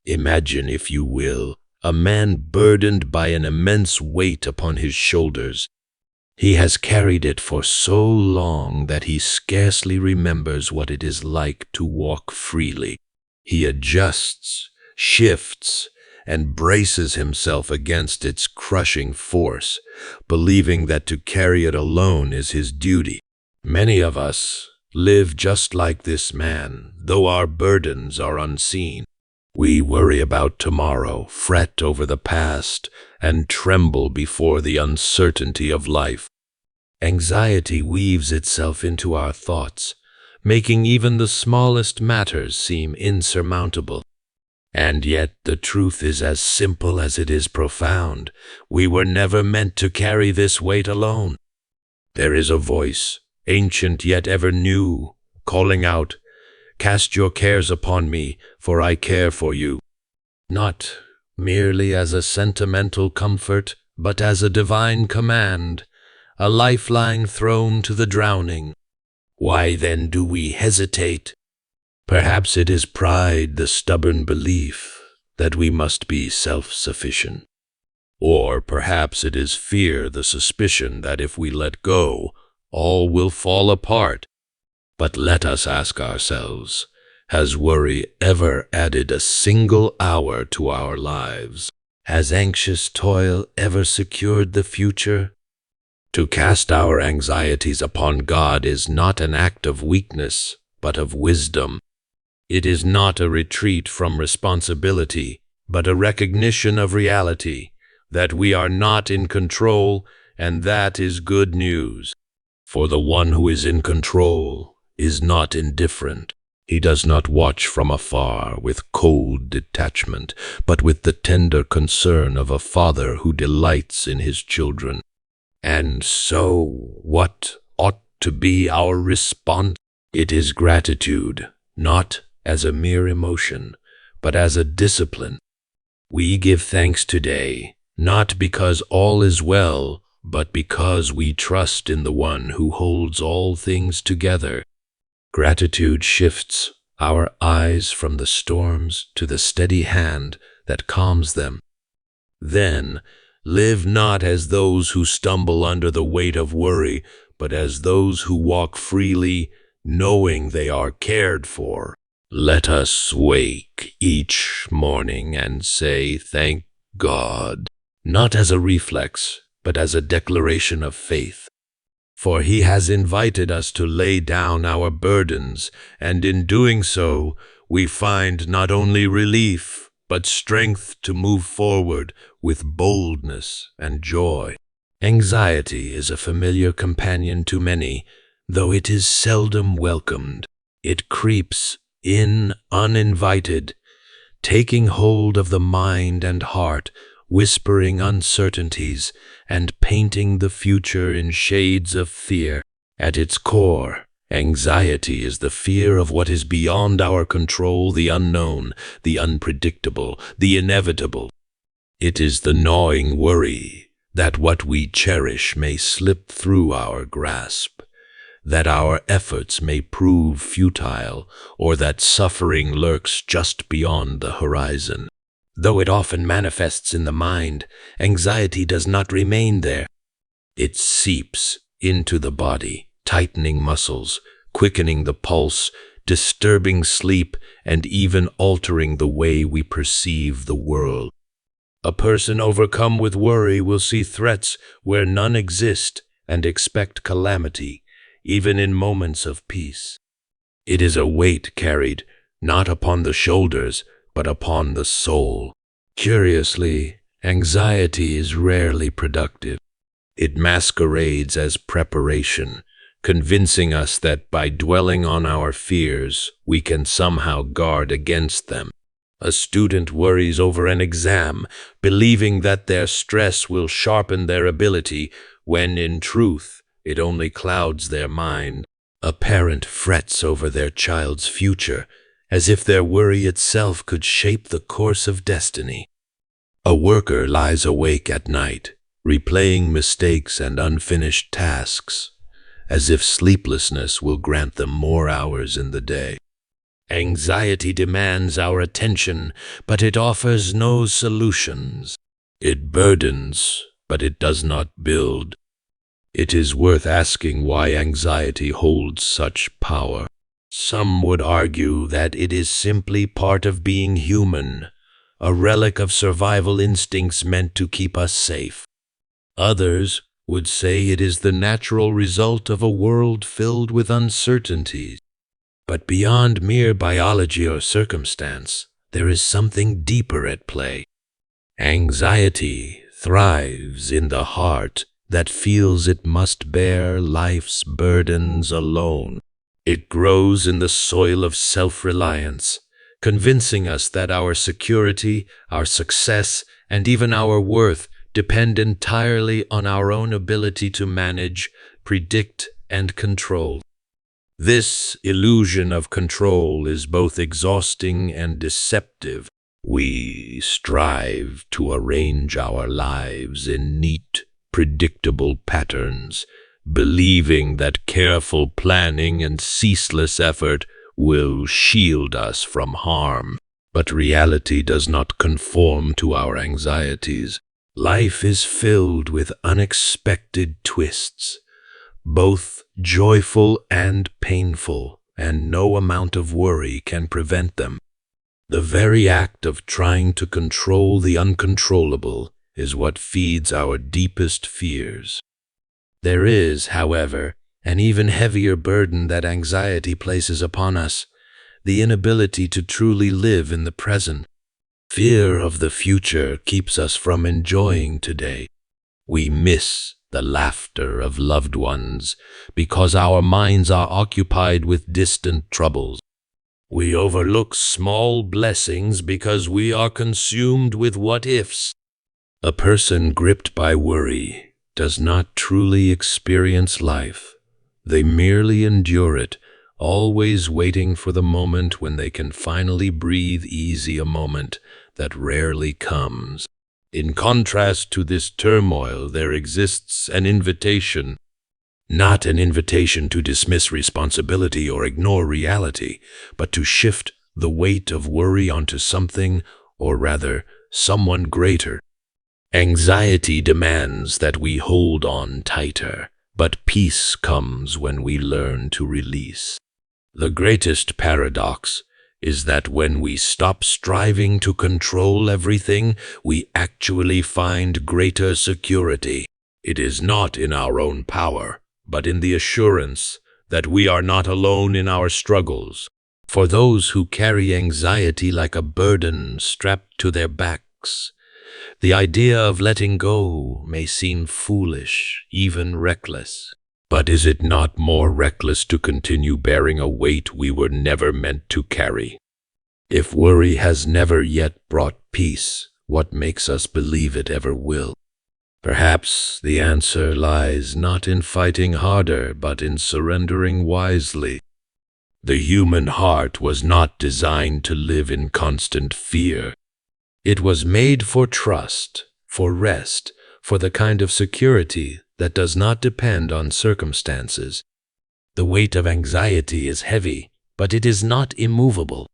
Imagine, if you will, a man burdened by an immense weight upon his shoulders. He has carried it for so long that he scarcely remembers what it is like to walk freely. He adjusts, shifts, and braces himself against its crushing force, believing that to carry it alone is his duty. Many of us live just like this man, though our burdens are unseen. We worry about tomorrow, fret over the past, and tremble before the uncertainty of life. Anxiety weaves itself into our thoughts, making even the smallest matters seem insurmountable. And yet the truth is as simple as it is profound. We were never meant to carry this weight alone. There is a voice, ancient yet ever new, calling out, "Cast your cares upon me, for I care for you." Not merely as a sentimental comfort, but as a divine command, a lifeline thrown to the drowning. Why then do we hesitate? Perhaps it is pride, the stubborn belief that we must be self-sufficient. Or perhaps it is fear, the suspicion that if we let go, all will fall apart. But let us ask ourselves, has worry ever added a single hour to our lives? Has anxious toil ever secured the future? To cast our anxieties upon God is not an act of weakness, but of wisdom. It is not a retreat from responsibility, but a recognition of reality, that we are not in control, and that is good news. For the one who is in control is not indifferent. He does not watch from afar with cold detachment, but with the tender concern of a father who delights in his children. And so, what ought to be our response? It is gratitude, not as a mere emotion, but as a discipline. We give thanks today, not because all is well, but because we trust in the one who holds all things together. Gratitude shifts our eyes from the storms to the steady hand that calms them. Then, live not as those who stumble under the weight of worry, but as those who walk freely, knowing they are cared for. Let us wake each morning and say, "Thank God," not as a reflex, but as a declaration of faith. For He has invited us to lay down our burdens, and in doing so, we find not only relief, but strength to move forward with boldness and joy. Anxiety is a familiar companion to many, though it is seldom welcomed. It creeps in uninvited, taking hold of the mind and heart, whispering uncertainties, and painting the future in shades of fear. At its core, anxiety is the fear of what is beyond our control, the unknown, the unpredictable, the inevitable. It is the gnawing worry that what we cherish may slip through our grasp, that our efforts may prove futile, or that suffering lurks just beyond the horizon. Though it often manifests in the mind, anxiety does not remain there. It seeps into the body, tightening muscles, quickening the pulse, disturbing sleep, and even altering the way we perceive the world. A person overcome with worry will see threats where none exist and expect calamity, even in moments of peace. It is a weight carried not upon the shoulders, but upon the soul. Curiously, anxiety is rarely productive. It masquerades as preparation, convincing us that by dwelling on our fears, we can somehow guard against them. A student worries over an exam, believing that their stress will sharpen their ability, when in truth, it only clouds their mind. A parent frets over their child's future, as if their worry itself could shape the course of destiny. A worker lies awake at night, replaying mistakes and unfinished tasks, as if sleeplessness will grant them more hours in the day. Anxiety demands our attention, but it offers no solutions. It burdens, but it does not build. It is worth asking why anxiety holds such power. Some would argue that it is simply part of being human, a relic of survival instincts meant to keep us safe. Others would say it is the natural result of a world filled with uncertainties. But beyond mere biology or circumstance, there is something deeper at play. Anxiety thrives in the heart that feels it must bear life's burdens alone. It grows in the soil of self-reliance, convincing us that our security, our success, and even our worth depend entirely on our own ability to manage, predict, and control. This illusion of control is both exhausting and deceptive. We strive to arrange our lives in neat, predictable patterns, believing that careful planning and ceaseless effort will shield us from harm. But reality does not conform to our anxieties. Life is filled with unexpected twists, both joyful and painful, and no amount of worry can prevent them. The very act of trying to control the uncontrollable is what feeds our deepest fears. There is, however, an even heavier burden that anxiety places upon us, the inability to truly live in the present. Fear of the future keeps us from enjoying today. We miss the laughter of loved ones because our minds are occupied with distant troubles. We overlook small blessings because we are consumed with what-ifs. A person gripped by worry does not truly experience life. They merely endure it, always waiting for the moment when they can finally breathe easy, a moment that rarely comes. In contrast to this turmoil, there exists an invitation, not an invitation to dismiss responsibility or ignore reality, but to shift the weight of worry onto something, or rather, someone greater. Anxiety demands that we hold on tighter, but peace comes when we learn to release. The greatest paradox is that when we stop striving to control everything, we actually find greater security. It is not in our own power, but in the assurance that we are not alone in our struggles. For those who carry anxiety like a burden strapped to their backs, the idea of letting go may seem foolish, even reckless. But is it not more reckless to continue bearing a weight we were never meant to carry? If worry has never yet brought peace, what makes us believe it ever will? Perhaps the answer lies not in fighting harder, but in surrendering wisely. The human heart was not designed to live in constant fear. It was made for trust, for rest, for the kind of security that does not depend on circumstances. The weight of anxiety is heavy, but it is not immovable.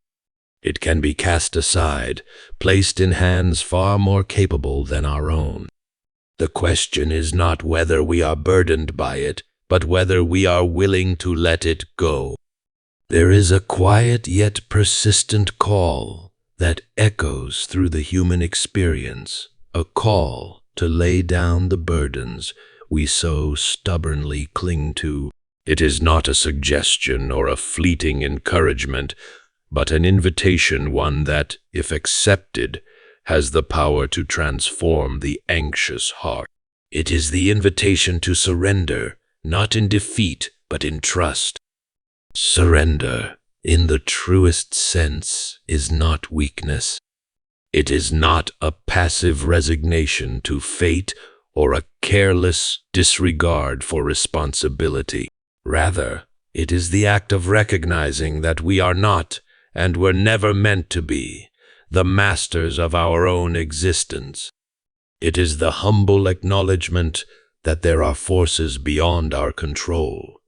It can be cast aside, placed in hands far more capable than our own. The question is not whether we are burdened by it, but whether we are willing to let it go. There is a quiet yet persistent call that echoes through the human experience, a call to lay down the burdens we so stubbornly cling to. It is not a suggestion or a fleeting encouragement, but an invitation, one that, if accepted, has the power to transform the anxious heart. It is the invitation to surrender, not in defeat, but in trust. Surrender, in the truest sense, is not weakness. It is not a passive resignation to fate or a careless disregard for responsibility. Rather, it is the act of recognizing that we are not, and were never meant to be, the masters of our own existence. It is the humble acknowledgement that there are forces beyond our control,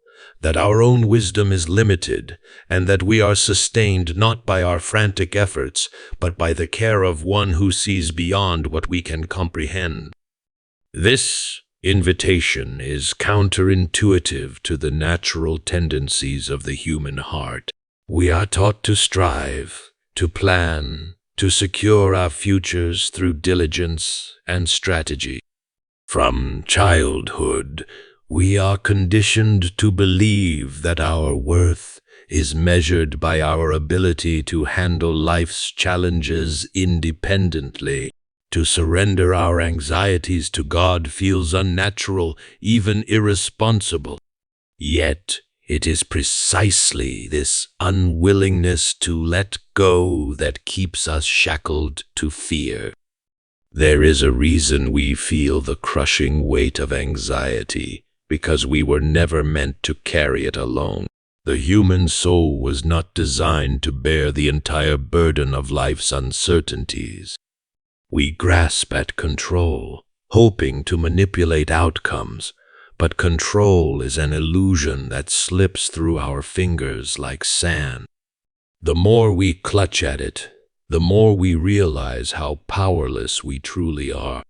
that our own wisdom is limited, and that we are sustained not by our frantic efforts, but by the care of one who sees beyond what we can comprehend. This invitation is counterintuitive to the natural tendencies of the human heart. We are taught to strive, to plan, to secure our futures through diligence and strategy. From childhood, we are conditioned to believe that our worth is measured by our ability to handle life's challenges independently. To surrender our anxieties to God feels unnatural, even irresponsible. Yet, it is precisely this unwillingness to let go that keeps us shackled to fear. There is a reason we feel the crushing weight of anxiety, because we were never meant to carry it alone. The human soul was not designed to bear the entire burden of life's uncertainties. We grasp at control, hoping to manipulate outcomes, but control is an illusion that slips through our fingers like sand. The more we clutch at it, the more we realize how powerless we truly are.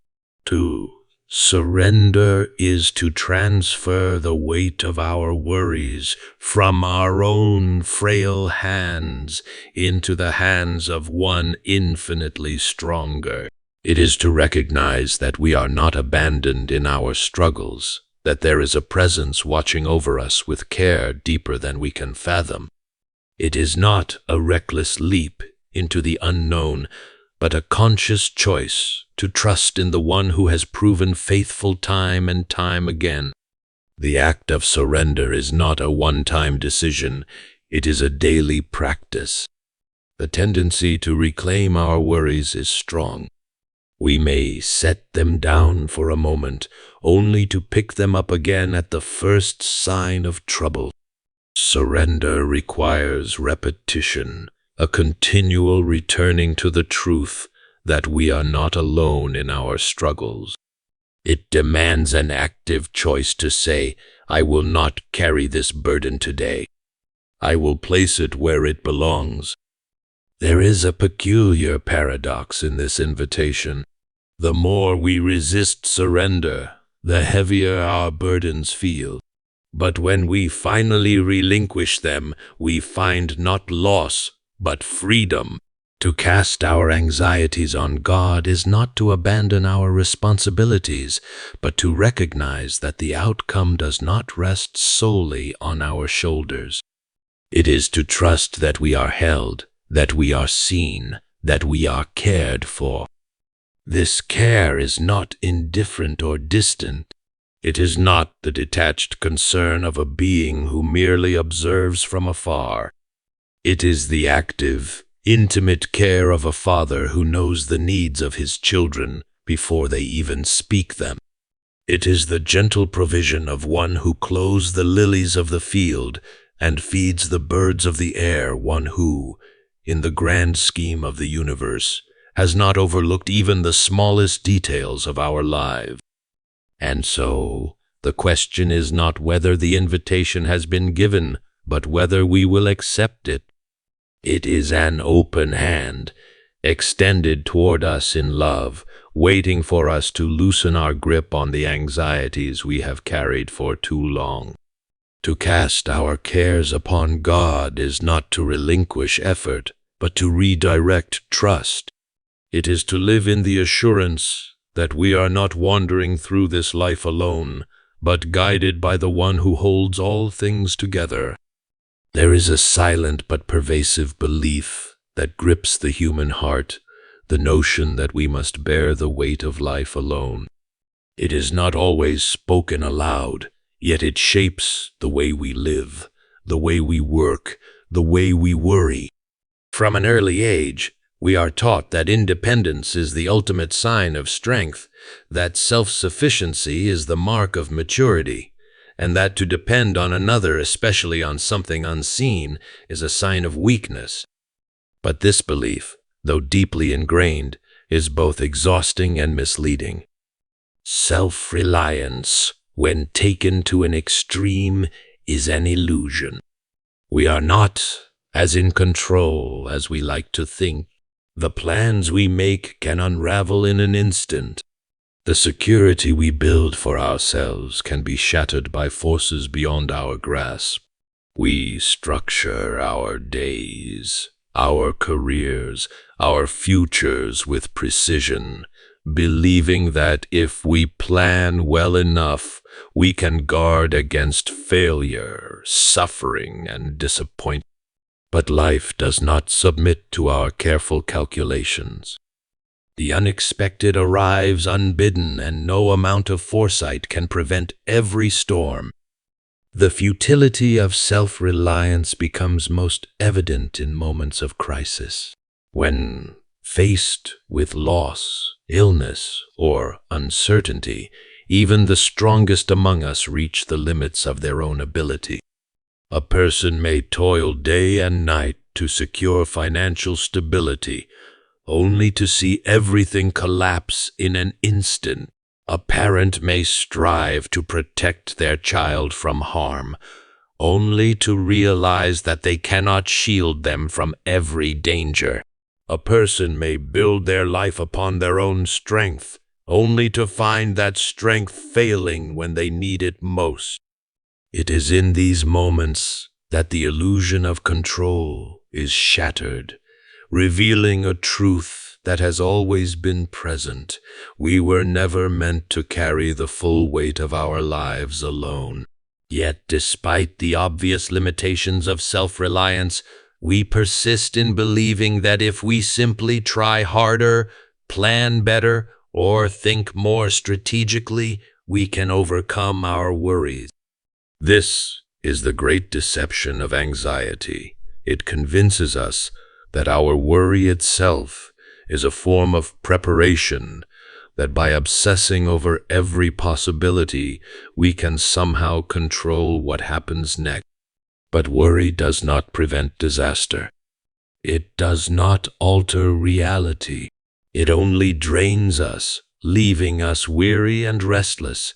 To surrender is to transfer the weight of our worries from our own frail hands into the hands of one infinitely stronger. It is to recognize that we are not abandoned in our struggles, that there is a presence watching over us with care deeper than we can fathom. It is not a reckless leap into the unknown, but a conscious choice to trust in the one who has proven faithful time and time again. The act of surrender is not a one-time decision, it is a daily practice. The tendency to reclaim our worries is strong. We may set them down for a moment, only to pick them up again at the first sign of trouble. Surrender requires repetition, a continual returning to the truth that we are not alone in our struggles. It demands an active choice to say, I will not carry this burden today. I will place it where it belongs. There is a peculiar paradox in this invitation. The more we resist surrender, the heavier our burdens feel. But when we finally relinquish them, we find not loss, but freedom. To cast our anxieties on God is not to abandon our responsibilities, but to recognize that the outcome does not rest solely on our shoulders. It is to trust that we are held, that we are seen, that we are cared for. This care is not indifferent or distant. It is not the detached concern of a being who merely observes from afar. It is the active, intimate care of a father who knows the needs of his children before they even speak them. It is the gentle provision of one who clothes the lilies of the field and feeds the birds of the air, one who, in the grand scheme of the universe, has not overlooked even the smallest details of our lives. And so, the question is not whether the invitation has been given, but whether we will accept it. It is an open hand, extended toward us in love, waiting for us to loosen our grip on the anxieties we have carried for too long. To cast our cares upon God is not to relinquish effort, but to redirect trust. It is to live in the assurance that we are not wandering through this life alone, but guided by the one who holds all things together. There is a silent but pervasive belief that grips the human heart, the notion that we must bear the weight of life alone. It is not always spoken aloud, yet it shapes the way we live, the way we work, the way we worry. From an early age, we are taught that independence is the ultimate sign of strength, that self-sufficiency is the mark of maturity, and that to depend on another, especially on something unseen, is a sign of weakness. But this belief, though deeply ingrained, is both exhausting and misleading. Self-reliance, when taken to an extreme, is an illusion. We are not as in control as we like to think. The plans we make can unravel in an instant. The security we build for ourselves can be shattered by forces beyond our grasp. We structure our days, our careers, our futures with precision, believing that if we plan well enough, we can guard against failure, suffering, and disappointment. But life does not submit to our careful calculations. The unexpected arrives unbidden, and no amount of foresight can prevent every storm. The futility of self-reliance becomes most evident in moments of crisis. When faced with loss, illness, or uncertainty, even the strongest among us reach the limits of their own ability. A person may toil day and night to secure financial stability, only to see everything collapse in an instant. A parent may strive to protect their child from harm, only to realize that they cannot shield them from every danger. A person may build their life upon their own strength, only to find that strength failing when they need it most. It is in these moments that the illusion of control is shattered, revealing a truth that has always been present. We were never meant to carry the full weight of our lives alone. Yet, despite the obvious limitations of self-reliance, we persist in believing that if we simply try harder, plan better, or think more strategically, we can overcome our worries. This is the great deception of anxiety. It convinces us that our worry itself is a form of preparation, that by obsessing over every possibility, we can somehow control what happens next. But worry does not prevent disaster. It does not alter reality. It only drains us, leaving us weary and restless,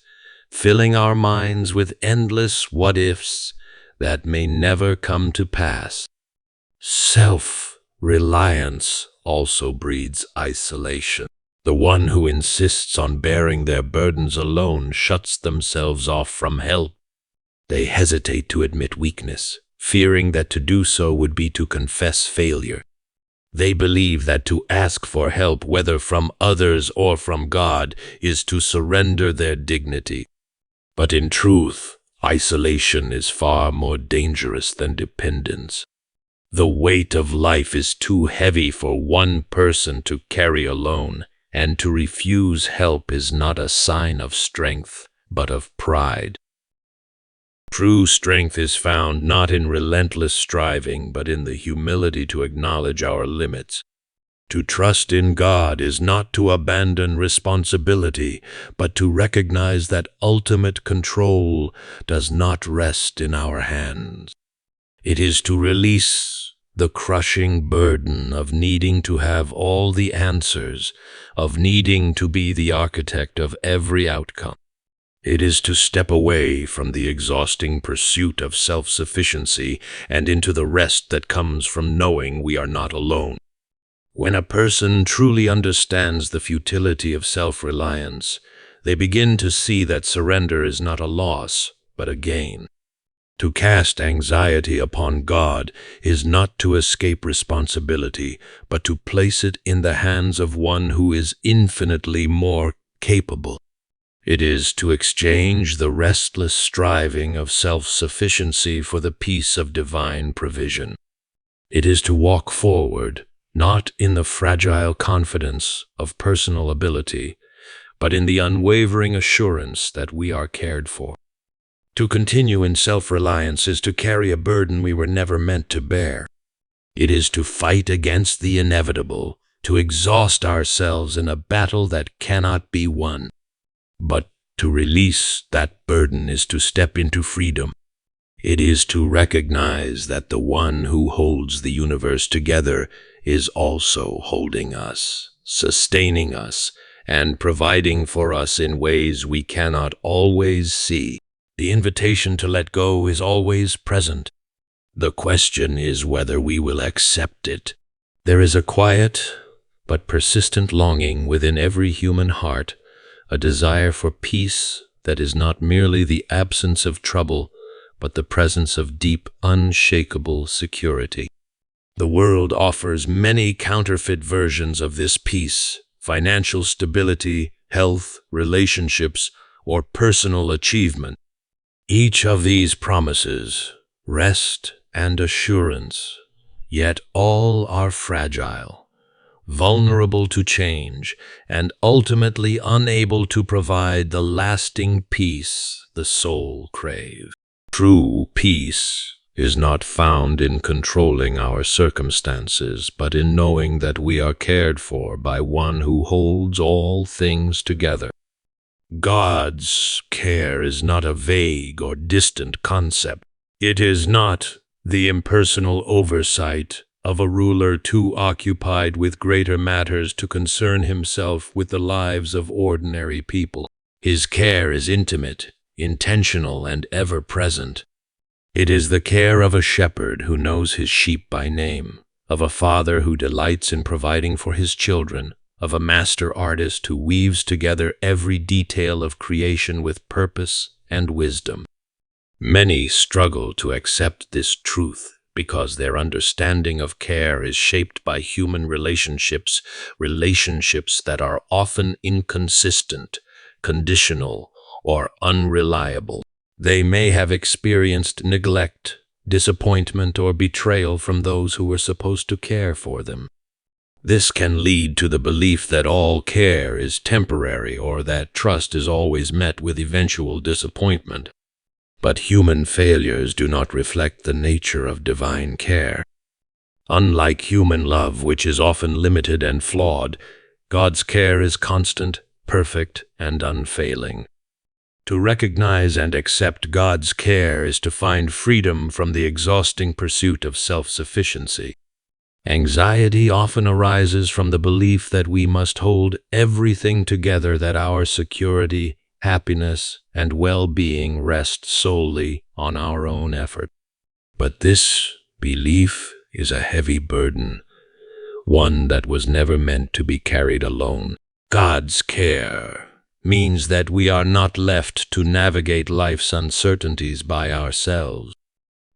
filling our minds with endless what-ifs that may never come to pass. Self-reliance also breeds isolation. The one who insists on bearing their burdens alone shuts themselves off from help. They hesitate to admit weakness, fearing that to do so would be to confess failure. They believe that to ask for help, whether from others or from God, is to surrender their dignity. But in truth, isolation is far more dangerous than dependence. The weight of life is too heavy for one person to carry alone, and to refuse help is not a sign of strength, but of pride. True strength is found not in relentless striving, but in the humility to acknowledge our limits. To trust in God is not to abandon responsibility, but to recognize that ultimate control does not rest in our hands. It is to release the crushing burden of needing to have all the answers, of needing to be the architect of every outcome. It is to step away from the exhausting pursuit of self-sufficiency and into the rest that comes from knowing we are not alone. When a person truly understands the futility of self-reliance, they begin to see that surrender is not a loss, but a gain. To cast anxiety upon God is not to escape responsibility, but to place it in the hands of one who is infinitely more capable. It is to exchange the restless striving of self-sufficiency for the peace of divine provision. It is to walk forward, not in the fragile confidence of personal ability, but in the unwavering assurance that we are cared for. To continue in self-reliance is to carry a burden we were never meant to bear. It is to fight against the inevitable, to exhaust ourselves in a battle that cannot be won. But to release that burden is to step into freedom. It is to recognize that the one who holds the universe together is also holding us, sustaining us, and providing for us in ways we cannot always see. The invitation to let go is always present. The question is whether we will accept it. There is a quiet but persistent longing within every human heart, a desire for peace that is not merely the absence of trouble, but the presence of deep, unshakable security. The world offers many counterfeit versions of this peace: financial stability, health, relationships, or personal achievement. Each of these promises rest and assurance, yet all are fragile, vulnerable to change, and ultimately unable to provide the lasting peace the soul craves. True peace is not found in controlling our circumstances, but in knowing that we are cared for by one who holds all things together. God's care is not a vague or distant concept. It is not the impersonal oversight of a ruler too occupied with greater matters to concern himself with the lives of ordinary people. His care is intimate, intentional, and ever-present. It is the care of a shepherd who knows his sheep by name, of a father who delights in providing for his children, of a master artist who weaves together every detail of creation with purpose and wisdom. Many struggle to accept this truth because their understanding of care is shaped by human relationships that are often inconsistent, conditional, or unreliable. They may have experienced neglect, disappointment, or betrayal from those who were supposed to care for them. This can lead to the belief that all care is temporary or that trust is always met with eventual disappointment. But human failures do not reflect the nature of divine care. Unlike human love, which is often limited and flawed, God's care is constant, perfect, and unfailing. To recognize and accept God's care is to find freedom from the exhausting pursuit of self-sufficiency. Anxiety often arises from the belief that we must hold everything together, that our security, happiness, and well-being rest solely on our own effort. But this belief is a heavy burden, one that was never meant to be carried alone. God's care means that we are not left to navigate life's uncertainties by ourselves.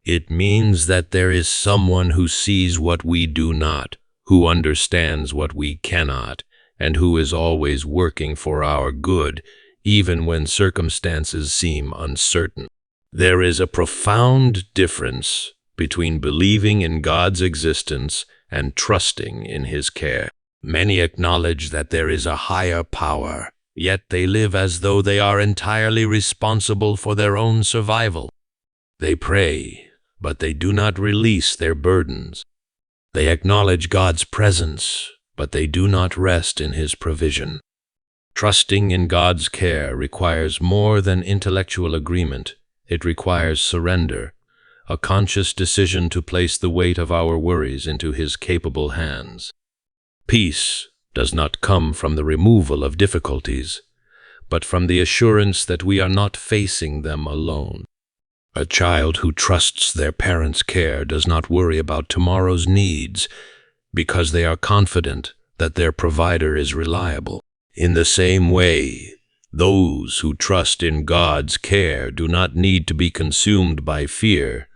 It means that there is someone who sees what we do not, who understands what we cannot, and who is always working for our good, even when circumstances seem uncertain. There is a profound difference between believing in God's existence and trusting in His care. Many acknowledge that there is a higher power, yet they live as though they are entirely responsible for their own survival. They pray, but they do not release their burdens. They acknowledge God's presence, but they do not rest in His provision. Trusting in God's care requires more than intellectual agreement. It requires surrender, a conscious decision to place the weight of our worries into His capable hands. Peace does not come from the removal of difficulties, but from the assurance that we are not facing them alone. A child who trusts their parents' care does not worry about tomorrow's needs because they are confident that their provider is reliable. In the same way, those who trust in God's care do not need to be consumed by fear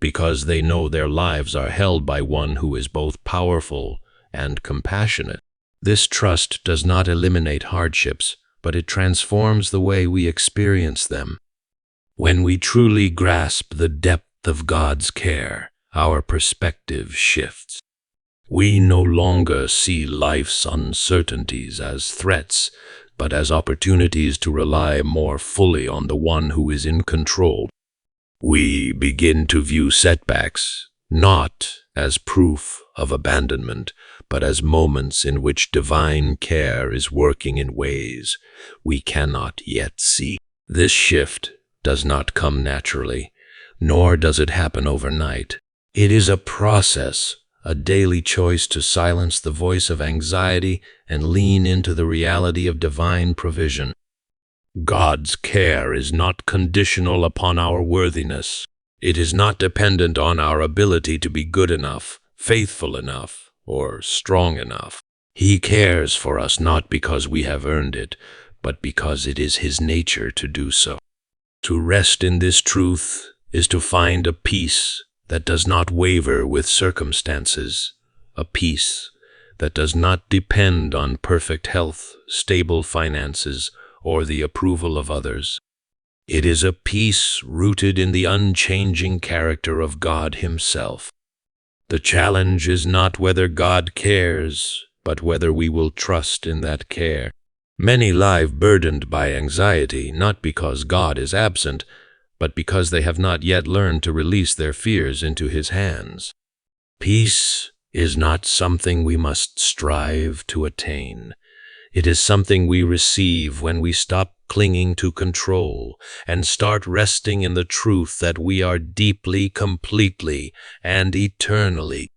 because they know their lives are held by one who is both powerful and compassionate. This trust does not eliminate hardships, but it transforms the way we experience them. When we truly grasp the depth of God's care, our perspective shifts. We no longer see life's uncertainties as threats, but as opportunities to rely more fully on the one who is in control. We begin to view setbacks not as proof of abandonment, but as moments in which divine care is working in ways we cannot yet see. This shift does not come naturally, nor does it happen overnight. It is a process, a daily choice to silence the voice of anxiety and lean into the reality of divine provision. God's care is not conditional upon our worthiness. It is not dependent on our ability to be good enough, faithful enough, or strong enough. He cares for us not because we have earned it, but because it is His nature to do so. To rest in this truth is to find a peace that does not waver with circumstances, a peace that does not depend on perfect health, stable finances, or the approval of others. It is a peace rooted in the unchanging character of God Himself. The challenge is not whether God cares, but whether we will trust in that care. Many lie burdened by anxiety, not because God is absent, but because they have not yet learned to release their fears into His hands. Peace is not something we must strive to attain. It is something we receive when we stop clinging to control and start resting in the truth that we are deeply, completely, and eternally